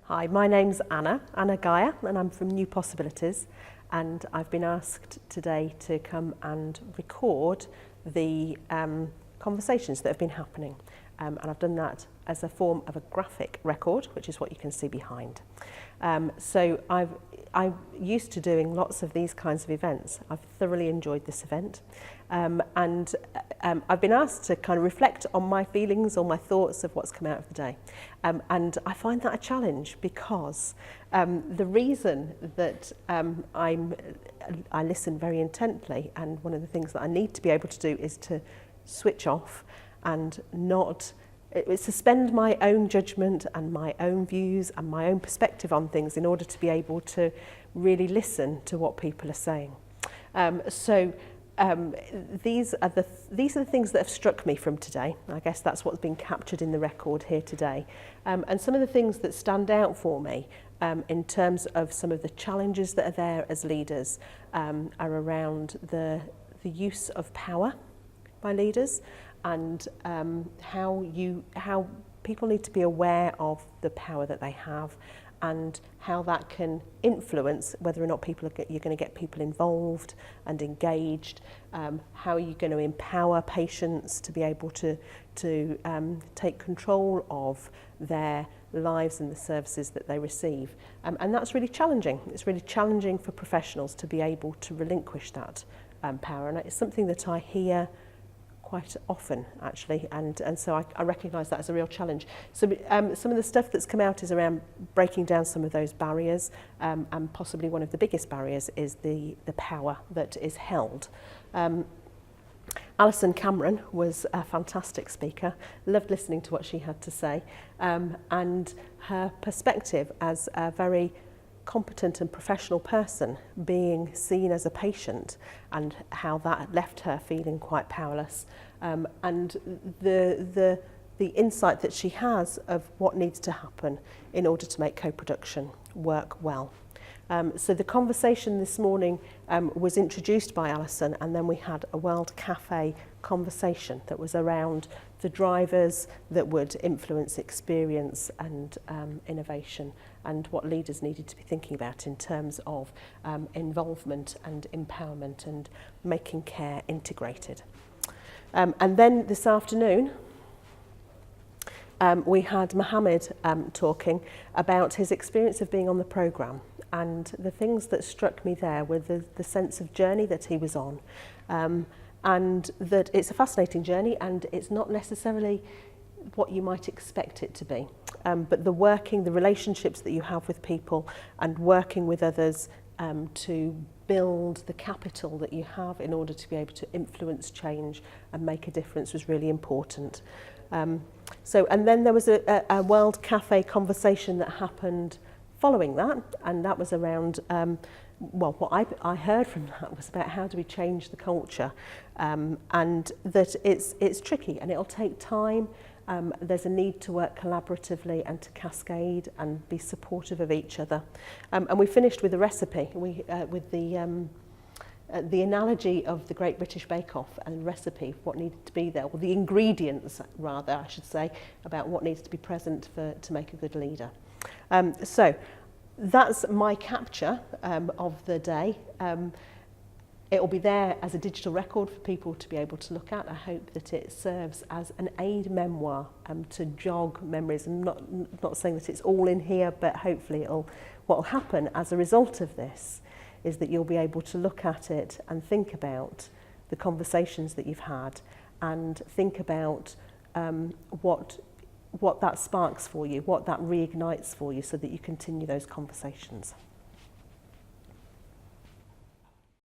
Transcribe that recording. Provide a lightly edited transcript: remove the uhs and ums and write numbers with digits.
Hi, my name's Anna Geyer, and I'm from New Possibilities, and I've been asked today to come and record the conversations that have been happening, and I've done that as a form of a graphic record, which is what you can see behind. So I'm used to doing lots of these kinds of events. I've thoroughly enjoyed this event, and I've been asked to kind of reflect on my feelings or my thoughts of what's come out of the day, and I find that a challenge because the reason that I listen very intently, and one of the things that I need to be able to do is to switch off and not suspend my own judgment and my own views and my own perspective on things in order to be able to really listen to what people are saying. These are the things that have struck me from today. I guess that's what's been captured in the record here today. And some of the things that stand out for me in terms of some of the challenges that are there as leaders are around the use of power by leaders, and how people need to be aware of the power that they have and how that can influence whether or not you're going to get people involved and engaged, how are you going to empower patients to be able to take control of their lives and the services that they receive. And that's really challenging. It's really challenging for professionals to be able to relinquish that power, and it's something that I hear quite often, actually, and so I recognise that as a real challenge. So some of the stuff that's come out is around breaking down some of those barriers, and possibly one of the biggest barriers is the power that is held. Alison Cameron was a fantastic speaker, loved listening to what she had to say, and her perspective as a very competent and professional person being seen as a patient, and how that left her feeling quite powerless, and the insight that she has of what needs to happen in order to make co-production work well. So the conversation this morning was introduced by Alison, and then we had a World Cafe conversation that was around the drivers that would influence experience and innovation, and what leaders needed to be thinking about in terms of involvement and empowerment and making care integrated. And then this afternoon, we had Mohammed talking about his experience of being on the programme, and the things that struck me there were the sense of journey that he was on, and that it's a fascinating journey, and it's not necessarily what you might expect it to be, but the relationships that you have with people and working with others to build the capital that you have in order to be able to influence change and make a difference was really important. And then there was a World Cafe conversation that happened following that, and that was around, what I heard from that was about how do we change the culture, and that it's tricky and it'll take time. There's a need to work collaboratively and to cascade and be supportive of each other. And we finished with a recipe, with the analogy of the Great British Bake Off and the recipe, what needed to be there, or the ingredients rather, I should say, about what needs to be present to make a good leader. So that's my capture of the day. It will be there as a digital record for people to be able to look at. I hope that it serves as an aid memoir to jog memories. I'm not saying that it's all in here, but hopefully what will happen as a result of this is that you'll be able to look at it and think about the conversations that you've had, and think about what that sparks for you, what that reignites for you, so that you continue those conversations.